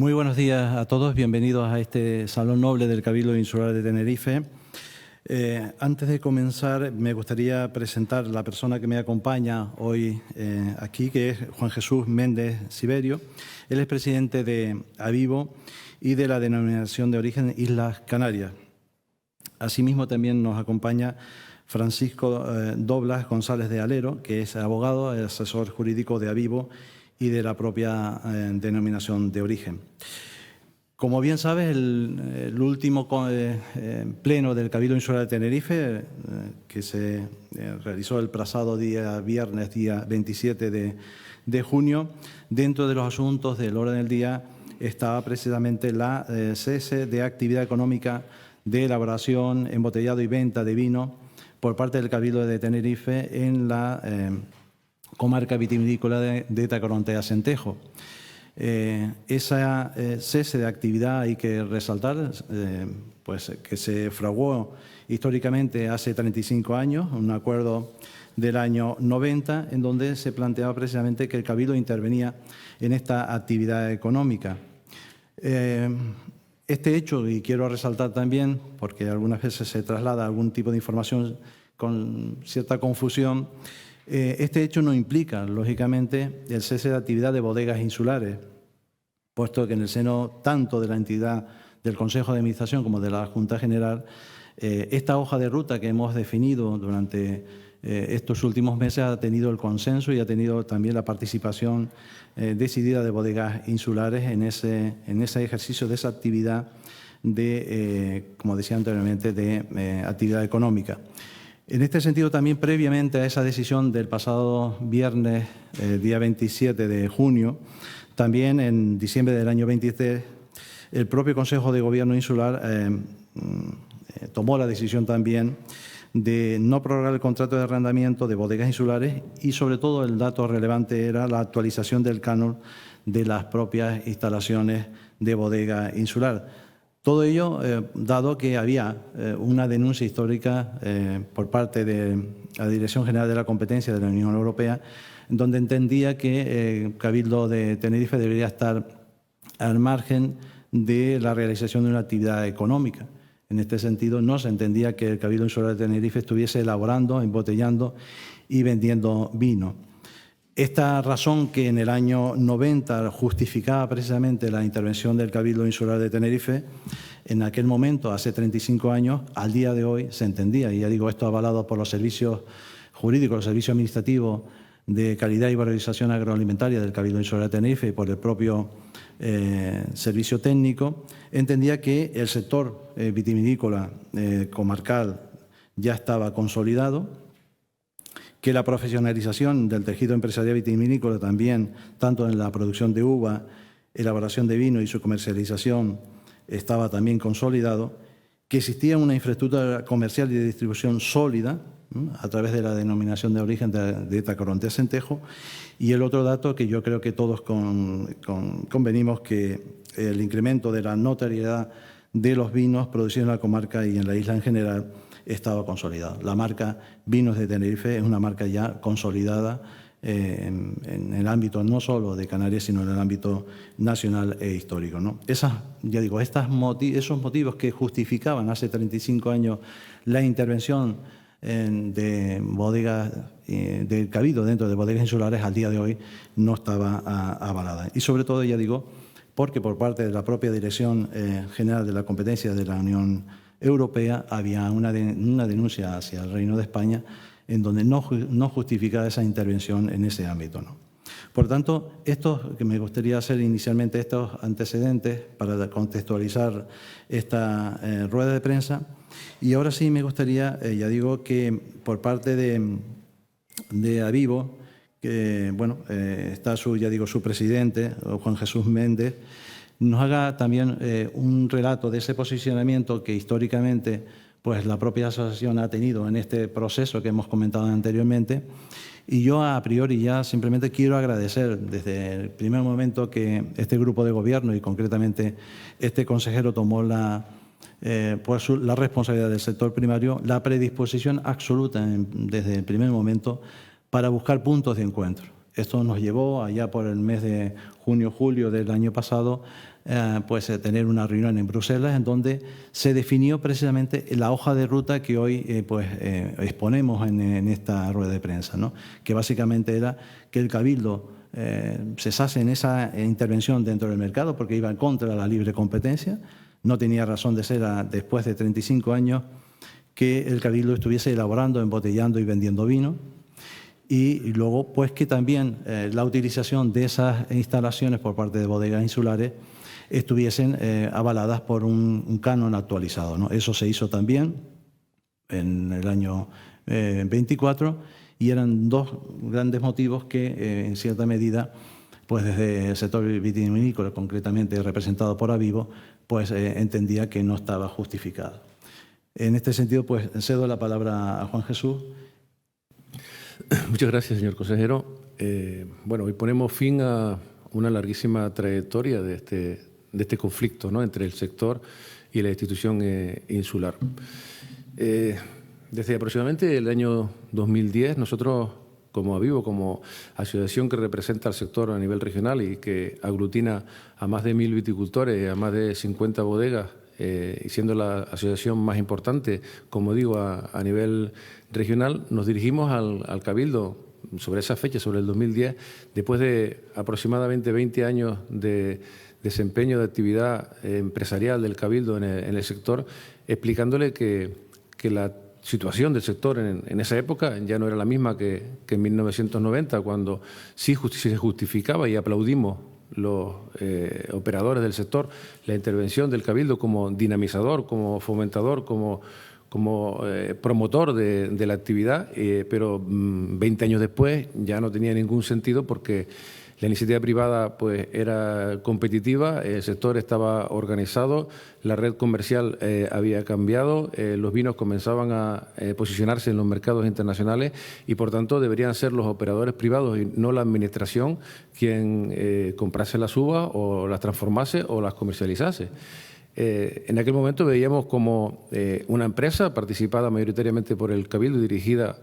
Muy buenos días a todos, bienvenidos a este Salón Noble del Cabildo Insular de Tenerife. Antes de comenzar, me gustaría presentar a la persona que me acompaña hoy aquí, que es Juan Jesús Méndez Siberio. Él es presidente de Avivo y de la denominación de origen Islas Canarias. Asimismo, también nos acompaña Francisco Doblas González de Alero, que es abogado, asesor jurídico de Avivo y de la propia denominación de origen. Como bien sabes, el último pleno del Cabildo Insular de Tenerife, que se realizó el pasado viernes, día 27 de junio, dentro de los asuntos del orden del día estaba precisamente la cese de actividad económica de elaboración, embotellado y venta de vino por parte del Cabildo de Tenerife en la comarca vitivinícola de Tacoronte-Acentejo. Esa cese de actividad hay que resaltar, pues que se fraguó históricamente hace 35 años, un acuerdo del año 90, en donde se planteaba precisamente que el Cabildo intervenía en esta actividad económica. Este hecho, y quiero resaltar también, porque algunas veces se traslada algún tipo de información con cierta confusión, este hecho no implica, lógicamente, el cese de actividad de bodegas insulares, puesto que en el seno tanto de la entidad del Consejo de Administración como de la Junta General, esta hoja de ruta que hemos definido durante estos últimos meses ha tenido el consenso y ha tenido también la participación decidida de bodegas insulares en ese ejercicio de esa actividad de, como decía anteriormente, de actividad económica. En este sentido, también previamente a esa decisión del pasado viernes, día 27 de junio, también en diciembre del año 23, el propio Consejo de Gobierno Insular tomó la decisión también de no prorrogar el contrato de arrendamiento de bodegas insulares y, sobre todo, el dato relevante era la actualización del canon de las propias instalaciones de bodega insular. Todo ello dado que había una denuncia histórica por parte de la Dirección General de la Competencia de la Unión Europea, donde entendía que el Cabildo de Tenerife debería estar al margen de la realización de una actividad económica. En este sentido, no se entendía que el Cabildo Insular de Tenerife estuviese elaborando, embotellando y vendiendo vino. Esta razón que en el año 90 justificaba precisamente la intervención del Cabildo Insular de Tenerife, en aquel momento, hace 35 años, al día de hoy se entendía, y ya digo, esto avalado por los servicios jurídicos, los servicios administrativos de calidad y valorización agroalimentaria del Cabildo Insular de Tenerife y por el propio servicio técnico, entendía que el sector vitivinícola comarcal ya estaba consolidado, que la profesionalización del tejido empresarial vitivinícola también, tanto en la producción de uva, elaboración de vino y su comercialización, estaba también consolidado, que existía una infraestructura comercial y de distribución sólida a través de la denominación de origen de Tacoronte-Acentejo, y el otro dato que yo creo que todos convenimos, que el incremento de la notoriedad de los vinos producidos en la comarca y en la isla en general estaba consolidado. La marca Vinos de Tenerife es una marca ya consolidada en el ámbito no solo de Canarias, sino en el ámbito nacional e histórico, ¿no? Esos motivos que justificaban hace 35 años la intervención de bodegas del Cabildo dentro de bodegas insulares, al día de hoy no estaba avalada. Y sobre todo, ya digo, porque por parte de la propia Dirección General de la Competencia de la Unión Europea había una denuncia hacia el Reino de España en donde no justificaba esa intervención en ese ámbito, ¿no? Por tanto, esto que me gustaría hacer inicialmente, estos antecedentes para contextualizar esta rueda de prensa. Y ahora sí me gustaría, ya digo, que por parte de Avivo, que bueno, está su presidente, Juan Jesús Méndez, nos haga también un relato de ese posicionamiento que históricamente pues la propia asociación ha tenido en este proceso que hemos comentado anteriormente. Y yo a priori ya simplemente quiero agradecer desde el primer momento que este grupo de gobierno y concretamente este consejero tomó la responsabilidad del sector primario, la predisposición absoluta desde el primer momento para buscar puntos de encuentro. Esto nos llevó allá por el mes de junio-julio del año pasado pues tener una reunión en Bruselas en donde se definió precisamente la hoja de ruta que hoy exponemos en esta rueda de prensa, ¿no? Que básicamente era que el Cabildo cesase en esa intervención dentro del mercado porque iba en contra de la libre competencia. No tenía razón de ser después de 35 años que el Cabildo estuviese elaborando, embotellando y vendiendo vino. Y luego, pues que también la utilización de esas instalaciones por parte de bodegas insulares estuviesen avaladas por un canon actualizado, ¿no? Eso se hizo también en el año 24 y eran dos grandes motivos que, en cierta medida, pues desde el sector vitivinícola, concretamente representado por Avivo, pues entendía que no estaba justificado. En este sentido, pues cedo la palabra a Juan Jesús. Muchas gracias, señor consejero. Bueno, hoy ponemos fin a una larguísima trayectoria de este conflicto, ¿no?, entre el sector y la institución insular. Desde aproximadamente el año 2010, nosotros, como Avivo, como asociación que representa al sector a nivel regional y que aglutina a más de 1000 viticultores, a más de 50 bodegas, y siendo la asociación más importante, como digo, a nivel regional, nos dirigimos al Cabildo sobre esa fecha, sobre el 2010, después de aproximadamente 20 años de desempeño de actividad empresarial del Cabildo en el sector, explicándole que la situación del sector en esa época ya no era la misma que en 1990, cuando sí se justificaba y aplaudimos los operadores del sector la intervención del Cabildo como dinamizador, como fomentador, como promotor de la actividad, pero 20 años después ya no tenía ningún sentido porque la iniciativa privada pues era competitiva, el sector estaba organizado, la red comercial había cambiado, los vinos comenzaban a posicionarse en los mercados internacionales y, por tanto, deberían ser los operadores privados y no la administración quien comprase las uvas o las transformase o las comercializase. En aquel momento veíamos como una empresa participada mayoritariamente por el Cabildo y dirigida,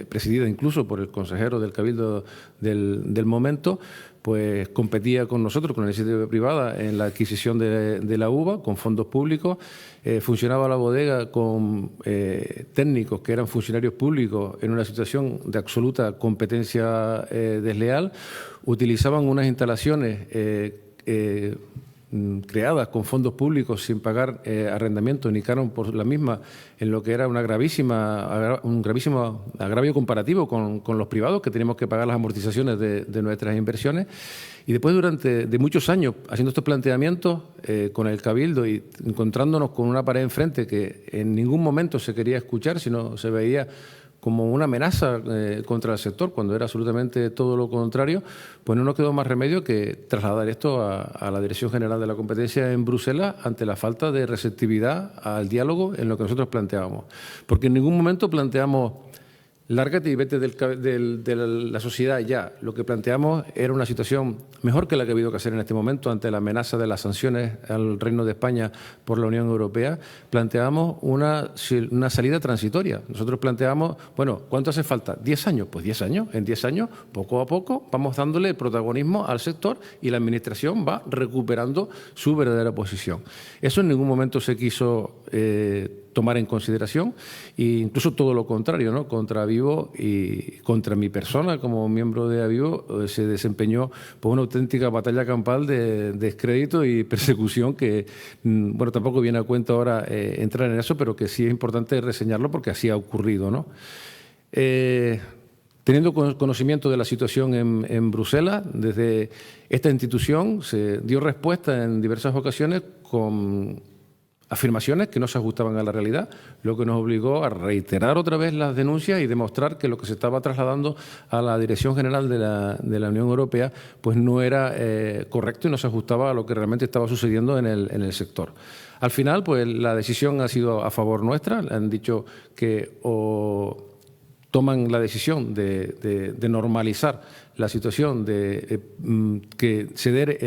presidida incluso por el consejero del Cabildo del momento, pues competía con nosotros, con la iniciativa privada, en la adquisición de la uva con fondos públicos. Funcionaba la bodega con técnicos que eran funcionarios públicos en una situación de absoluta competencia desleal. Utilizaban unas instalaciones creadas con fondos públicos sin pagar arrendamiento ni canon por la misma, en lo que era un gravísimo agravio comparativo con los privados, que teníamos que pagar las amortizaciones de nuestras inversiones. Y después, de muchos años haciendo estos planteamientos con el Cabildo y encontrándonos con una pared enfrente que en ningún momento se quería escuchar, sino se veía como una amenaza contra el sector, cuando era absolutamente todo lo contrario, pues no nos quedó más remedio que trasladar esto a la Dirección General de la Competencia en Bruselas ante la falta de receptividad al diálogo en lo que nosotros planteábamos. Porque en ningún momento planteamos lárgate y vete de la sociedad ya. Lo que planteamos era una situación mejor que la que ha habido que hacer en este momento ante la amenaza de las sanciones al Reino de España por la Unión Europea. Planteamos una salida transitoria. Nosotros planteamos, bueno, ¿cuánto hace falta? ¿10 años? Pues 10 años. En 10 años, poco a poco, vamos dándole protagonismo al sector y la Administración va recuperando su verdadera posición. Eso en ningún momento se quiso tomar en consideración, e incluso todo lo contrario, ¿no? Contra Avivo y contra mi persona como miembro de Avivo se desempeñó por una auténtica batalla campal de descrédito y persecución que, bueno, tampoco viene a cuento ahora entrar en eso, pero que sí es importante reseñarlo porque así ha ocurrido, ¿no? Teniendo conocimiento de la situación en Bruselas, desde esta institución se dio respuesta en diversas ocasiones con afirmaciones que no se ajustaban a la realidad, lo que nos obligó a reiterar otra vez las denuncias y demostrar que lo que se estaba trasladando a la Dirección General de la Unión Europea pues no era correcto y no se ajustaba a lo que realmente estaba sucediendo en el sector. Al final, pues la decisión ha sido a favor nuestra. Han dicho que o toman la decisión de normalizar la situación, de que ceder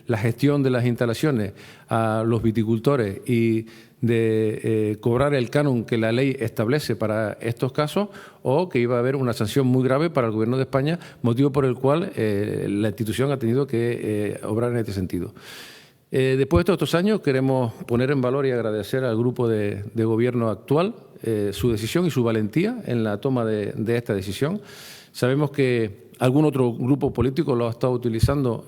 la gestión de las instalaciones a los viticultores y de cobrar el canon que la ley establece para estos casos, o que iba a haber una sanción muy grave para el Gobierno de España, motivo por el cual la institución ha tenido que obrar en este sentido. Después de todos estos años, queremos poner en valor y agradecer al grupo de gobierno actual su decisión y su valentía en la toma de esta decisión. Sabemos que algún otro grupo político lo ha estado utilizando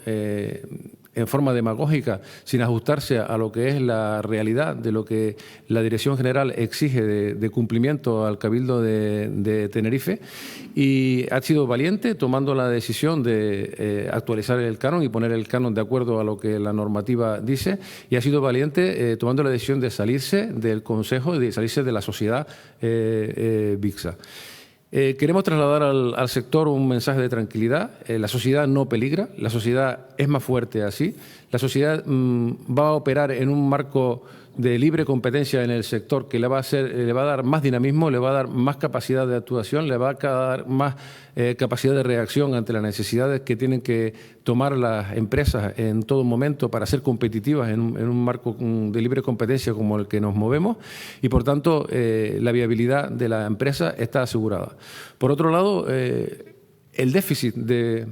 en forma demagógica, sin ajustarse a lo que es la realidad de lo que la Dirección General exige de cumplimiento al Cabildo de Tenerife, y ha sido valiente tomando la decisión de actualizar el canon y poner el canon de acuerdo a lo que la normativa dice, y ha sido valiente tomando la decisión de salirse del Consejo y de salirse de la sociedad VICSA. Queremos trasladar al sector un mensaje de tranquilidad. La sociedad no peligra, la sociedad es más fuerte así. La sociedad va a operar en un marco de libre competencia en el sector que le va a dar más dinamismo, le va a dar más capacidad de actuación, le va a dar más capacidad de reacción ante las necesidades que tienen que tomar las empresas en todo momento para ser competitivas en un marco de libre competencia como el que nos movemos, y por tanto la viabilidad de la empresa está asegurada. Por otro lado, el déficit de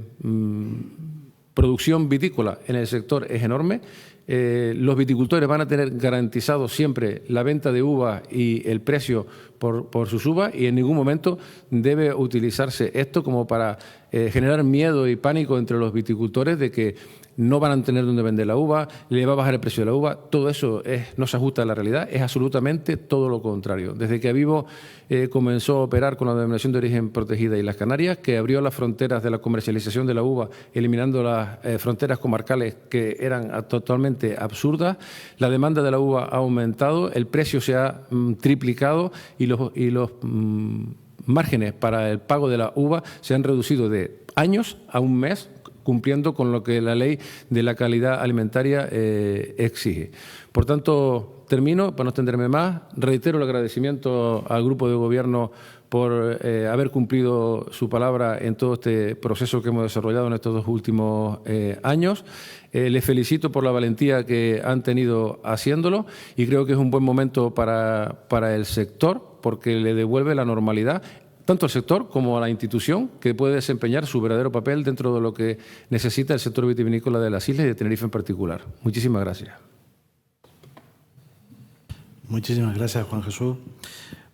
producción vitícola en el sector es enorme. Los viticultores van a tener garantizado siempre la venta de uvas y el precio por sus uvas, y en ningún momento debe utilizarse esto como para generar miedo y pánico entre los viticultores de que no van a tener dónde vender la uva, le va a bajar el precio de la uva. Todo eso no se ajusta a la realidad, es absolutamente todo lo contrario. Desde que Avivo comenzó a operar con la denominación de origen protegida y las Canarias, que abrió las fronteras de la comercialización de la uva, eliminando las fronteras comarcales que eran totalmente absurdas, la demanda de la uva ha aumentado, el precio se ha triplicado y los márgenes para el pago de la uva se han reducido de años a un mes, cumpliendo con lo que la ley de la calidad alimentaria exige. Por tanto, termino, para no extenderme más, reitero el agradecimiento al Grupo de Gobierno por haber cumplido su palabra en todo este proceso que hemos desarrollado en estos 2 últimos años. Les felicito por la valentía que han tenido haciéndolo, y creo que es un buen momento para el sector, porque le devuelve la normalidad tanto al sector como a la institución, que puede desempeñar su verdadero papel dentro de lo que necesita el sector vitivinícola de las islas y de Tenerife en particular. Muchísimas gracias. Muchísimas gracias, Juan Jesús.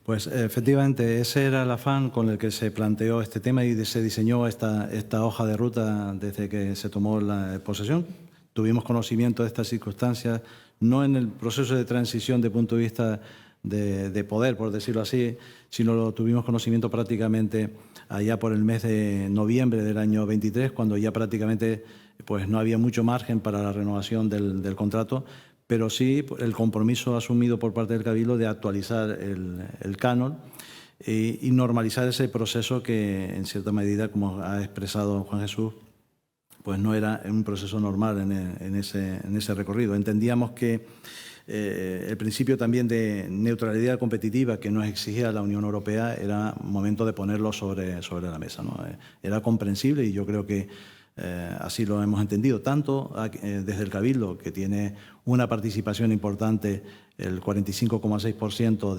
Pues efectivamente, ese era el afán con el que se planteó este tema y se diseñó esta hoja de ruta desde que se tomó la posesión. Tuvimos conocimiento de estas circunstancias, no en el proceso de transición de punto de vista de poder, por decirlo así, sino lo tuvimos conocimiento prácticamente allá por el mes de noviembre del año 23, cuando ya prácticamente pues, no había mucho margen para la renovación del contrato, pero sí el compromiso asumido por parte del Cabildo de actualizar el canon y normalizar ese proceso que, en cierta medida, como ha expresado Juan Jesús, pues no era un proceso normal en ese recorrido. Entendíamos que el principio también de neutralidad competitiva que nos exigía la Unión Europea era momento de ponerlo sobre la mesa, ¿no? Era comprensible, y yo creo que así lo hemos entendido, tanto desde el Cabildo, que tiene una participación importante, el 45,6%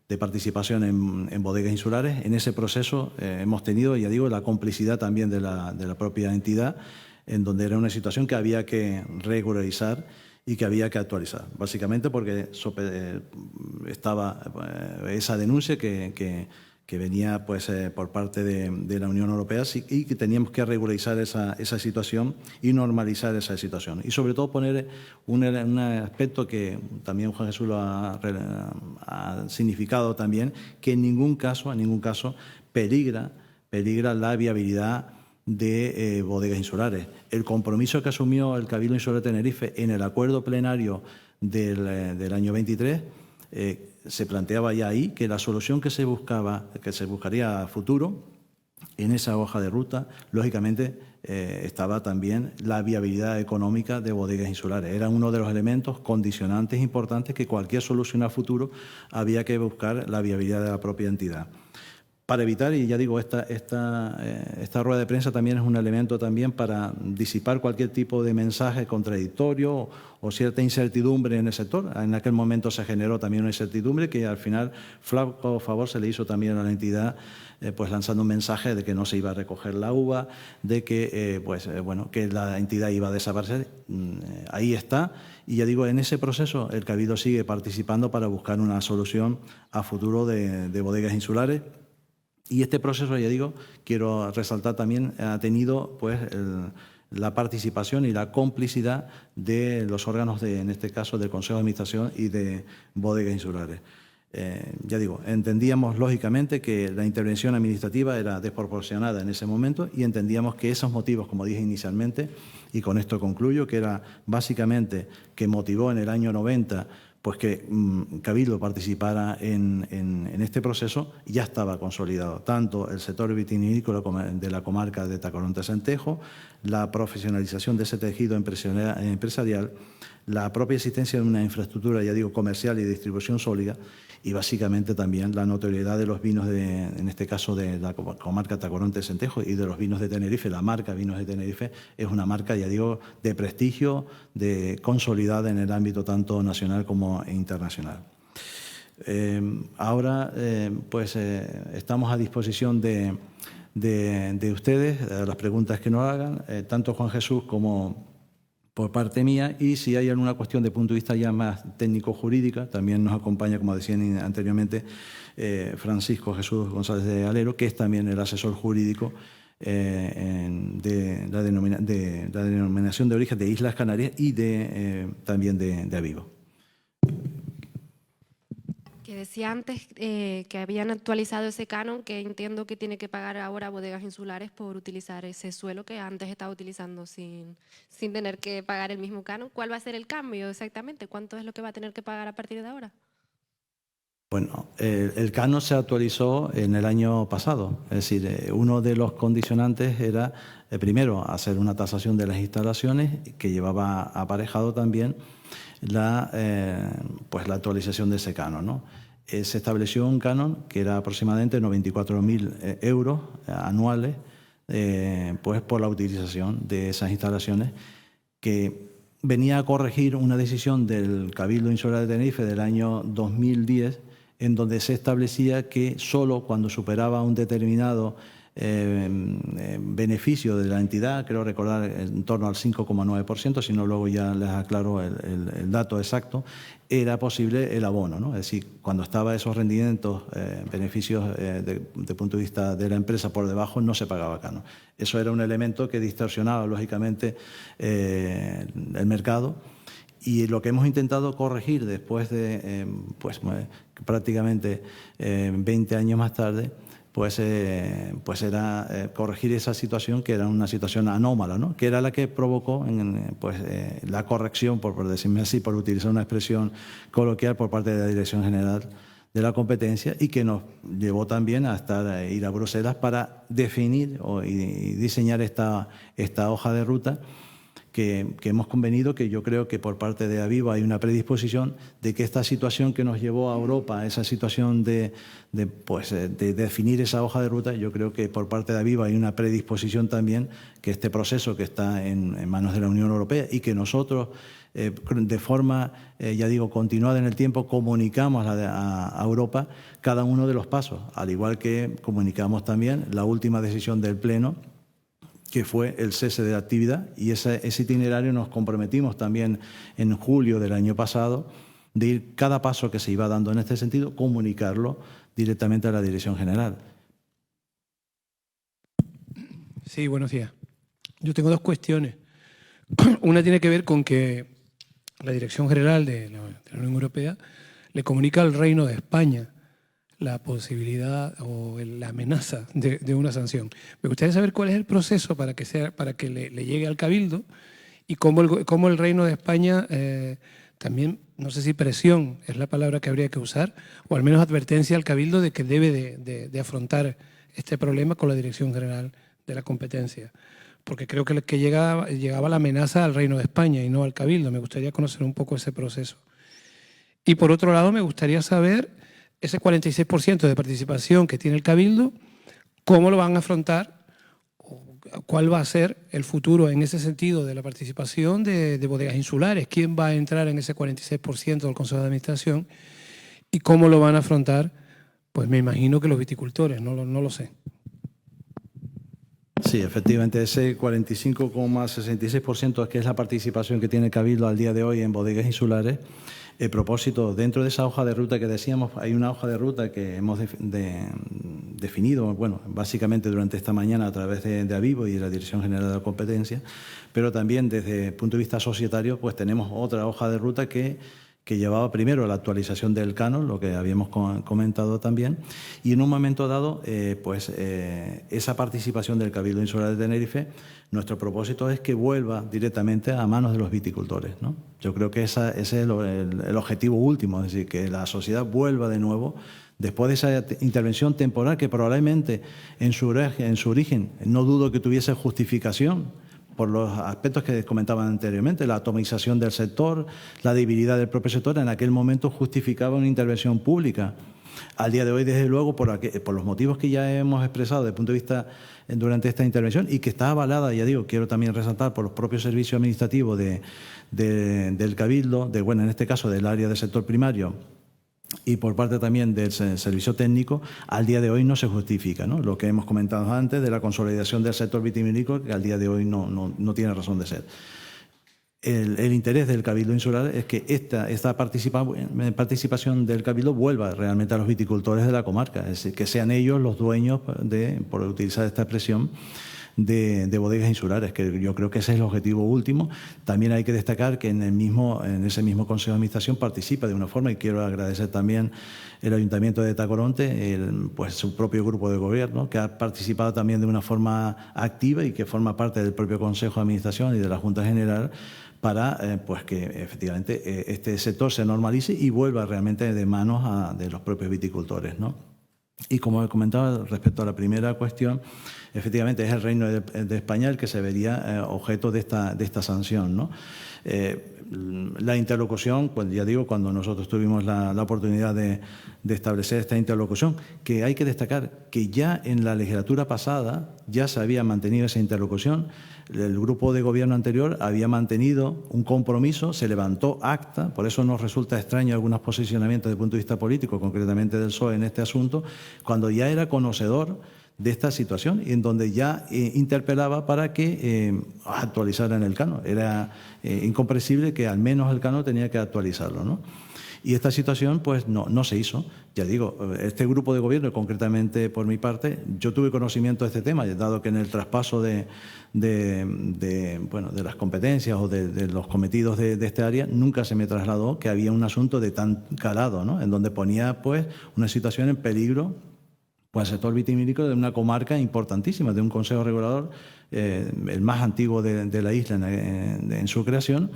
de participación en bodegas insulares. En ese proceso hemos tenido, ya digo, la complicidad también de la propia entidad, en donde era una situación que había que regularizar y que había que actualizar, básicamente porque estaba esa denuncia que venía pues, por parte de la Unión Europea, y que teníamos que regularizar esa situación y normalizar esa situación. Y sobre todo poner un aspecto que también Juan Jesús lo ha significado también, que en ningún caso peligra la viabilidad de bodegas insulares. El compromiso que asumió el Cabildo Insular de Tenerife en el acuerdo plenario del año 23 se planteaba ya ahí que la solución que se buscaría a futuro en esa hoja de ruta, lógicamente, estaba también la viabilidad económica de bodegas insulares. Era uno de los elementos condicionantes importantes que cualquier solución a futuro había que buscar la viabilidad de la propia entidad. para evitar, y ya digo, esta rueda de prensa también es un elemento también para disipar cualquier tipo de mensaje contradictorio o cierta incertidumbre en el sector. En aquel momento se generó también una incertidumbre que al final, flaco favor se le hizo también a la entidad, pues lanzando un mensaje de que no se iba a recoger la uva, de que, que la entidad iba a desaparecer. Ahí está. Y ya digo, en ese proceso el Cabildo sigue participando para buscar una solución a futuro de bodegas insulares. Y este proceso, ya digo, quiero resaltar también, ha tenido pues la participación y la complicidad de los órganos, en este caso, del Consejo de Administración y de Bodegas Insulares. Ya digo, entendíamos lógicamente que la intervención administrativa era desproporcionada en ese momento y entendíamos que esos motivos, como dije inicialmente, y con esto concluyo, que era básicamente que motivó en el año 90 pues que Cabildo participara en este proceso, ya estaba consolidado. Tanto el sector vitivinícola de la comarca de Tacoronte-Centejo, la profesionalización de ese tejido empresarial, la propia existencia de una infraestructura, ya digo, comercial y de distribución sólida, y básicamente también la notoriedad de los vinos, en este caso de la comarca Tacoronte-Centejo y de los vinos de Tenerife. La marca Vinos de Tenerife es una marca, ya digo, de prestigio, de consolidada en el ámbito tanto nacional como internacional. Ahora, estamos a disposición de ustedes, las preguntas que nos hagan, tanto Juan Jesús como por parte mía, y si hay alguna cuestión de punto de vista ya más técnico-jurídica, también nos acompaña, como decían anteriormente, Francisco Jesús González de Alero, que es también el asesor jurídico de la denominación de origen de Islas Canarias y también de Avivo. Que decía antes que habían actualizado ese canon, que entiendo que tiene que pagar ahora Bodegas Insulares por utilizar ese suelo que antes estaba utilizando sin tener que pagar el mismo canon. ¿Cuál va a ser el cambio exactamente? ¿Cuánto es lo que va a tener que pagar a partir de ahora? Bueno, el canon se actualizó en el año pasado. Es decir, uno de los condicionantes era, primero, hacer una tasación de las instalaciones que llevaba aparejado también la actualización de ese canon, ¿no? Se estableció un canon que era aproximadamente 94.000 euros anuales por la utilización de esas instalaciones, que venía a corregir una decisión del Cabildo Insular de Tenerife del año 2010, en donde se establecía que solo cuando superaba un determinado beneficio de la entidad, creo recordar en torno al 5,9%, si no luego ya les aclaro el dato exacto, era posible el abono, ¿no? Es decir, cuando estaba esos rendimientos, beneficios de punto de vista de la empresa por debajo, no se pagaba canon. Eso era un elemento que distorsionaba lógicamente el mercado. Y lo que hemos intentado corregir después de prácticamente 20 años más tarde, era corregir esa situación, que era una situación anómala, ¿no? Que era la que provocó la corrección, por decirme así, por utilizar una expresión coloquial, por parte de la Dirección General de la Competencia, y que nos llevó también a ir a Bruselas para definir y diseñar esta hoja de ruta que hemos convenido, que yo creo que por parte de Avivo hay una predisposición de que esta situación que nos llevó a Europa, esa situación de definir esa hoja de ruta, yo creo que por parte de Avivo hay una predisposición también, que este proceso que está en manos de la Unión Europea y que nosotros de forma, ya digo, continuada en el tiempo, comunicamos a Europa cada uno de los pasos, al igual que comunicamos también la última decisión del Pleno, que fue el cese de la actividad, y ese itinerario nos comprometimos también en julio del año pasado de ir cada paso que se iba dando en este sentido, comunicarlo directamente a la Dirección General. Sí, buenos días. Yo tengo dos cuestiones. Una tiene que ver con que la Dirección General de la Unión Europea le comunica al Reino de España la posibilidad o la amenaza de una sanción. Me gustaría saber cuál es el proceso para que le llegue al Cabildo, y cómo el Reino de España también, no sé si presión es la palabra que habría que usar, o al menos advertencia al Cabildo de que debe de afrontar este problema con la Dirección General de la Competencia. Porque creo que llegaba la amenaza al Reino de España y no al Cabildo. Me gustaría conocer un poco ese proceso. Y por otro lado, me gustaría saber ese 46% de participación que tiene el Cabildo, ¿Cómo lo van a afrontar? ¿Cuál va a ser el futuro en ese sentido de la participación de bodegas insulares? ¿Quién va a entrar en ese 46% del Consejo de Administración? ¿Y cómo lo van a afrontar? Pues me imagino que los viticultores, no lo sé. Sí, efectivamente, ese 45,66% que es la participación que tiene Cabildo al día de hoy en bodegas insulares. El propósito, dentro de esa hoja de ruta que decíamos, hay una hoja de ruta que hemos definido, bueno, básicamente durante esta mañana a través de Avivo y de la Dirección General de la Competencia, pero también desde el punto de vista societario, pues tenemos otra hoja de ruta que llevaba primero la actualización del canon, lo que habíamos comentado también, y en un momento dado, esa participación del Cabildo Insular de Tenerife, nuestro propósito es que vuelva directamente a manos de los viticultores, ¿no? Yo creo que ese es el objetivo último, es decir, que la sociedad vuelva de nuevo, después de esa intervención temporal que probablemente en su origen no dudo que tuviese justificación, por los aspectos que comentaba anteriormente, la atomización del sector, la debilidad del propio sector, en aquel momento justificaba una intervención pública. Al día de hoy, desde luego, por los motivos que ya hemos expresado desde el punto de vista durante esta intervención y que está avalada, ya digo, quiero también resaltar, por los propios servicios administrativos del Cabildo, en este caso del área del sector primario, y por parte también del servicio técnico, al día de hoy no se justifica, ¿no? Lo que hemos comentado antes de la consolidación del sector vitivinícola, que al día de hoy no tiene razón de ser. El interés del Cabildo Insular es que esta participación del Cabildo vuelva realmente a los viticultores de la comarca, es decir, que sean ellos los dueños, por utilizar esta expresión, de bodegas insulares, que yo creo que ese es el objetivo último. También hay que destacar que en ese mismo Consejo de Administración participa de una forma, y quiero agradecer también el Ayuntamiento de Tacoronte, su propio grupo de gobierno, que ha participado también de una forma activa y que forma parte del propio Consejo de Administración y de la Junta General, para que efectivamente este sector se normalice y vuelva realmente de manos de los propios viticultores, ¿no? Y como he comentado respecto a la primera cuestión, efectivamente es el Reino de España el que se vería objeto de esta sanción, ¿no? La interlocución, pues ya digo, cuando nosotros tuvimos la oportunidad de establecer esta interlocución, que hay que destacar que ya en la legislatura pasada ya se había mantenido esa interlocución. El grupo de gobierno anterior había mantenido un compromiso, se levantó acta, por eso nos resulta extraño algunos posicionamientos desde el punto de vista político, concretamente del PSOE en este asunto, cuando ya era conocedor de esta situación y en donde ya interpelaba para que actualizaran el canon. Era incomprensible que al menos el canon tenía que actualizarlo, ¿no? Y esta situación pues no se hizo. Ya digo, este grupo de gobierno, concretamente por mi parte, yo tuve conocimiento de este tema, dado que en el traspaso de las competencias o de los cometidos de este área, nunca se me trasladó que había un asunto de tan calado, ¿no? En donde ponía pues una situación en peligro pues el sector vitivinícola de una comarca importantísima, de un consejo regulador, el más antiguo de la isla en su creación,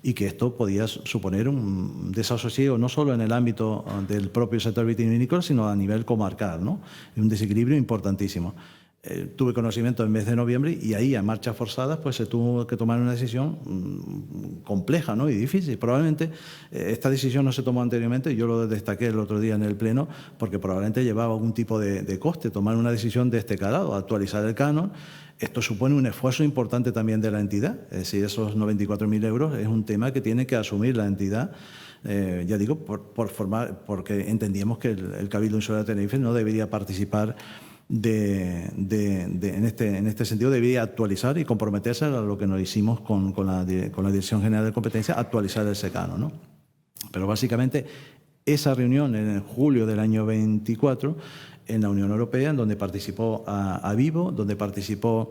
y que esto podía suponer un desasosiego no solo en el ámbito del propio sector vitivinícola, sino a nivel comarcal, ¿no? Un desequilibrio importantísimo. Tuve conocimiento en el mes de noviembre y ahí, a marchas forzadas, pues se tuvo que tomar una decisión compleja, ¿no? Y difícil. Probablemente esta decisión no se tomó anteriormente, yo lo destaqué el otro día en el Pleno, porque probablemente llevaba algún tipo de coste tomar una decisión de este calado, actualizar el canon. Esto supone un esfuerzo importante también de la entidad, es decir, esos 94.000 euros es un tema que tiene que asumir la entidad. Ya digo, porque entendíamos que el Cabildo Insular de Tenerife no debería participar en este sentido, debería actualizar y comprometerse a lo que nos hicimos con la Dirección General de Competencia, actualizar el secano, ¿no? Pero básicamente esa reunión en julio del año 24 en la Unión Europea, en donde participó Avivo, donde participó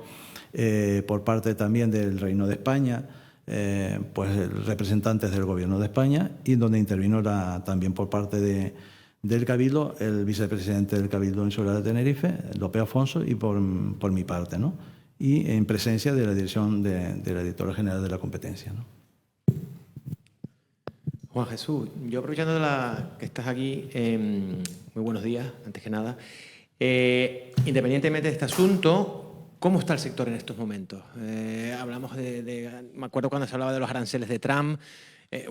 por parte también del Reino de España, representantes del Gobierno de España, y en donde intervino también por parte del Cabildo, el vicepresidente del Cabildo Insular de Tenerife, López Afonso, y por mi parte, ¿no? Y en presencia de la dirección de la Directora General de la Competencia, ¿no? Juan Jesús, yo aprovechando que estás aquí, muy buenos días, antes que nada. Independientemente de este asunto, ¿cómo está el sector en estos momentos? Hablamos me acuerdo cuando se hablaba de los aranceles de Trump,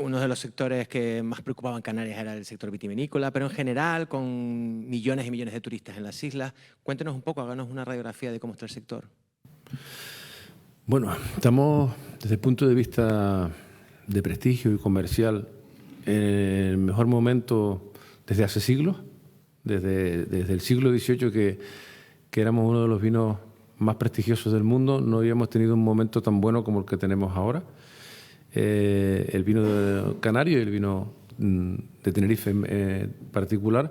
uno de los sectores que más preocupaban Canarias era el sector vitivinícola, pero en general, con millones y millones de turistas en las islas. Cuéntenos un poco, háganos una radiografía de cómo está el sector. Bueno, estamos desde el punto de vista de prestigio y comercial en el mejor momento desde hace siglos, desde el siglo XVIII que éramos uno de los vinos más prestigiosos del mundo. No habíamos tenido un momento tan bueno como el que tenemos ahora. El vino canario y el vino de Tenerife en particular,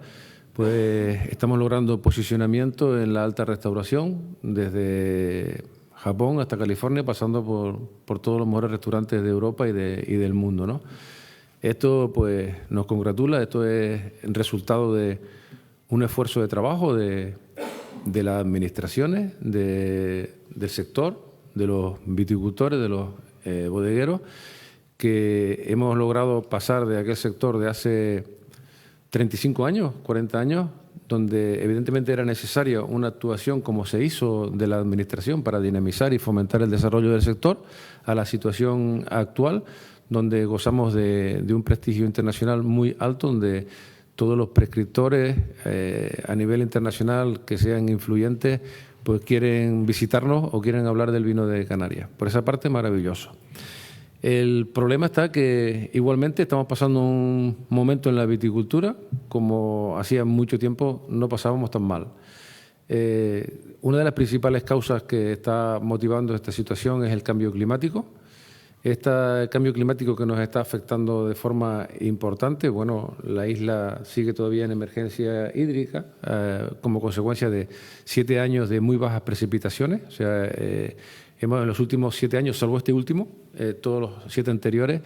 pues estamos logrando posicionamiento en la alta restauración, desde Japón hasta California, pasando por todos los mejores restaurantes de Europa y del mundo, ¿no? Esto pues nos congratula, esto es el resultado de un esfuerzo de trabajo de las administraciones, del sector, de los viticultores, de los bodegueros, que hemos logrado pasar de aquel sector de hace 35 años, 40 años, donde evidentemente era necesaria una actuación como se hizo de la administración para dinamizar y fomentar el desarrollo del sector, a la situación actual, donde gozamos de un prestigio internacional muy alto, donde todos los prescriptores a nivel internacional que sean influyentes pues quieren visitarnos o quieren hablar del vino de Canarias. Por esa parte, maravilloso. El problema está que igualmente estamos pasando un momento en la viticultura como hacía mucho tiempo no pasábamos tan mal. Una de las principales causas que está motivando esta situación es el cambio climático. Este cambio climático que nos está afectando de forma importante, bueno, la isla sigue todavía en emergencia hídrica como consecuencia de 7 años de muy bajas precipitaciones. O sea, hemos en los últimos 7 años, salvo este último, todos los 7 anteriores,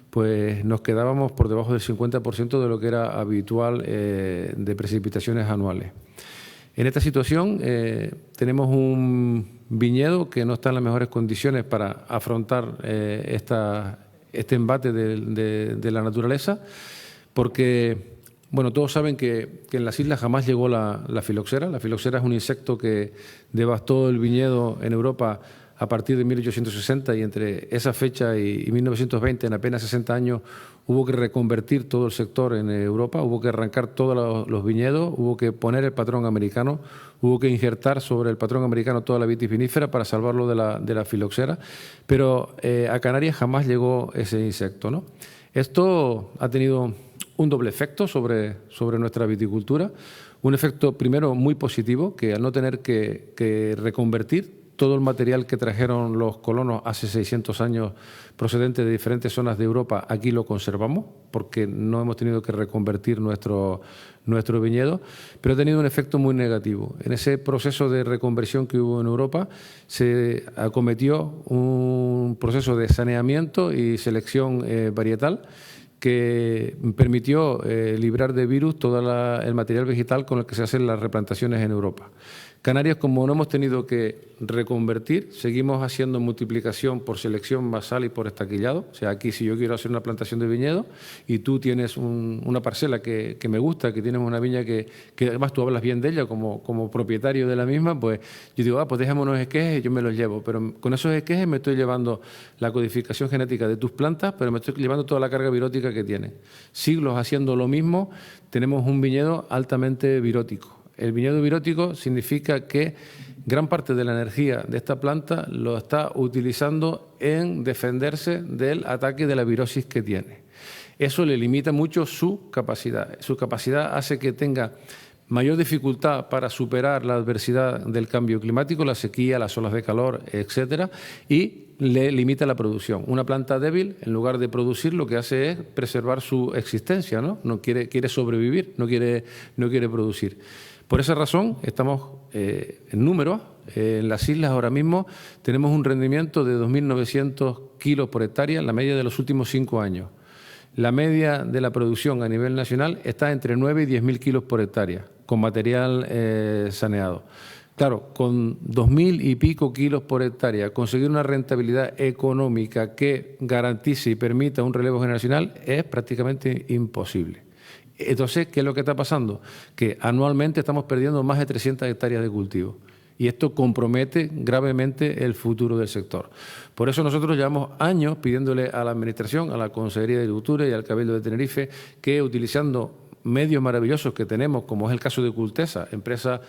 pues nos quedábamos por debajo del 50% de lo que era habitual de precipitaciones anuales. En esta situación tenemos un viñedo que no está en las mejores condiciones para afrontar este embate de la naturaleza, porque bueno, todos saben que en las islas jamás llegó la filoxera. La filoxera es un insecto que devastó el viñedo en Europa a partir de 1860 y entre esa fecha y 1920, en apenas 60 años, hubo que reconvertir todo el sector en Europa, hubo que arrancar todos los viñedos, hubo que poner el patrón americano, hubo que injertar sobre el patrón americano toda la vitis vinífera para salvarlo de la filoxera, pero a Canarias jamás llegó ese insecto, ¿no? Esto ha tenido un doble efecto sobre nuestra viticultura, un efecto primero muy positivo, que al no tener que reconvertir todo el material que trajeron los colonos hace 600 años procedente de diferentes zonas de Europa, aquí lo conservamos porque no hemos tenido que reconvertir nuestro viñedo, pero ha tenido un efecto muy negativo. En ese proceso de reconversión que hubo en Europa se acometió un proceso de saneamiento y selección varietal que permitió librar de virus todo el material vegetal con el que se hacen las replantaciones en Europa. Canarias, como no hemos tenido que reconvertir, seguimos haciendo multiplicación por selección basal y por estaquillado. O sea, aquí si yo quiero hacer una plantación de viñedo y tú tienes una parcela que me gusta, que tienes una viña que además tú hablas bien de ella como propietario de la misma, pues yo digo, pues déjame unos esquejes y yo me los llevo. Pero con esos esquejes me estoy llevando la codificación genética de tus plantas, pero me estoy llevando toda la carga virótica que tienen. Siglos haciendo lo mismo, tenemos un viñedo altamente virótico. El viñedo virótico significa que gran parte de la energía de esta planta lo está utilizando en defenderse del ataque de la virosis que tiene. Eso le limita mucho su capacidad. Su capacidad hace que tenga mayor dificultad para superar la adversidad del cambio climático, la sequía, las olas de calor, etcétera, y le limita la producción. Una planta débil, en lugar de producir, lo que hace es preservar su existencia, ¿no? No quiere sobrevivir, no quiere producir. Por esa razón, estamos en números. En las islas ahora mismo tenemos un rendimiento de 2.900 kilos por hectárea, la media de los últimos 5 años. La media de la producción a nivel nacional está entre 9 y 10.000 kilos por hectárea, con material saneado. Claro, con 2.000 y pico kilos por hectárea, conseguir una rentabilidad económica que garantice y permita un relevo generacional es prácticamente imposible. Entonces, ¿qué es lo que está pasando? Que anualmente estamos perdiendo más de 300 hectáreas de cultivo. y esto compromete gravemente el futuro del sector. Por eso nosotros llevamos años pidiéndole a la Administración, a la Consejería de Agricultura y al Cabildo de Tenerife que, utilizando medios maravillosos que tenemos, como es el caso de Cultesa, empresa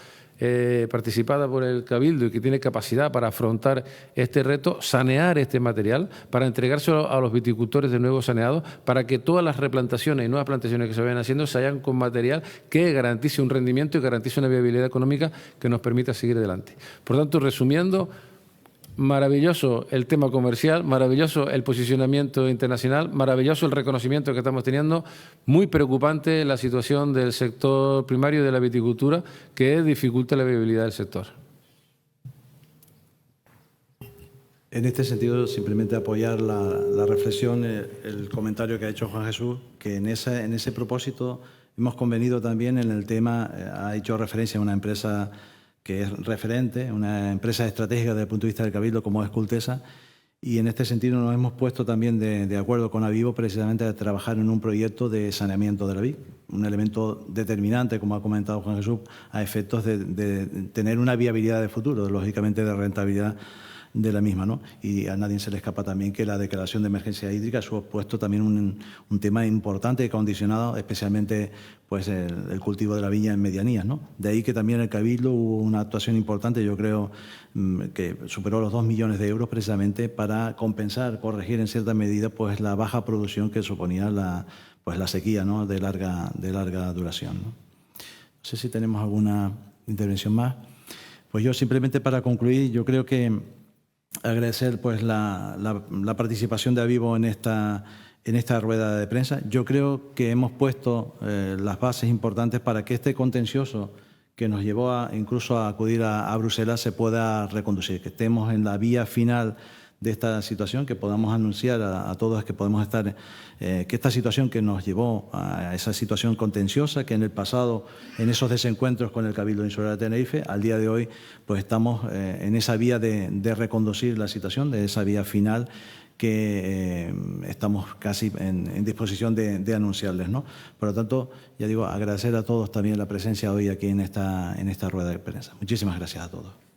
participada por el Cabildo y que tiene capacidad para afrontar este reto, sanear este material para entregárselo a los viticultores de nuevo saneados, para que todas las replantaciones y nuevas plantaciones que se vayan haciendo se hagan con material que garantice un rendimiento y garantice una viabilidad económica que nos permita seguir adelante. Por tanto, resumiendo, maravilloso el tema comercial, maravilloso el posicionamiento internacional, maravilloso el reconocimiento que estamos teniendo, muy preocupante la situación del sector primario de la viticultura, que dificulta la viabilidad del sector. En este sentido, simplemente apoyar la reflexión, el comentario que ha hecho Juan Jesús, que en ese propósito hemos convenido también en el tema, ha hecho referencia a una empresa que es referente, una empresa estratégica desde el punto de vista del Cabildo como es Cultesa, y en este sentido nos hemos puesto también de acuerdo con Avivo precisamente a trabajar en un proyecto de saneamiento de la vid, un elemento determinante, como ha comentado Juan Jesús, a efectos de tener una viabilidad de futuro, lógicamente de rentabilidad de la misma, ¿no? Y a nadie se le escapa también que la declaración de emergencia hídrica ha supuesto también un tema importante y condicionado especialmente pues el cultivo de la viña en medianías, ¿no? De ahí que también el Cabildo hubo una actuación importante, yo creo que superó los 2 millones de euros precisamente para compensar, corregir en cierta medida pues la baja producción que suponía la sequía, ¿no? de larga duración, ¿no? No sé si tenemos alguna intervención más. Pues yo simplemente para concluir, yo creo que agradecer pues la participación de Avivo en esta rueda de prensa. Yo creo que hemos puesto las bases importantes para que este contencioso que nos llevó incluso a acudir a Bruselas se pueda reconducir, que estemos en la vía final de esta situación, que podamos anunciar a todos que podemos estar, que esta situación que nos llevó a esa situación contenciosa, que en el pasado, en esos desencuentros con el Cabildo Insular de Tenerife, al día de hoy, pues estamos en esa vía de reconducir la situación, de esa vía final que estamos casi en disposición de anunciarles, ¿no? Por lo tanto, ya digo, agradecer a todos también la presencia hoy aquí en esta rueda de prensa. Muchísimas gracias a todos.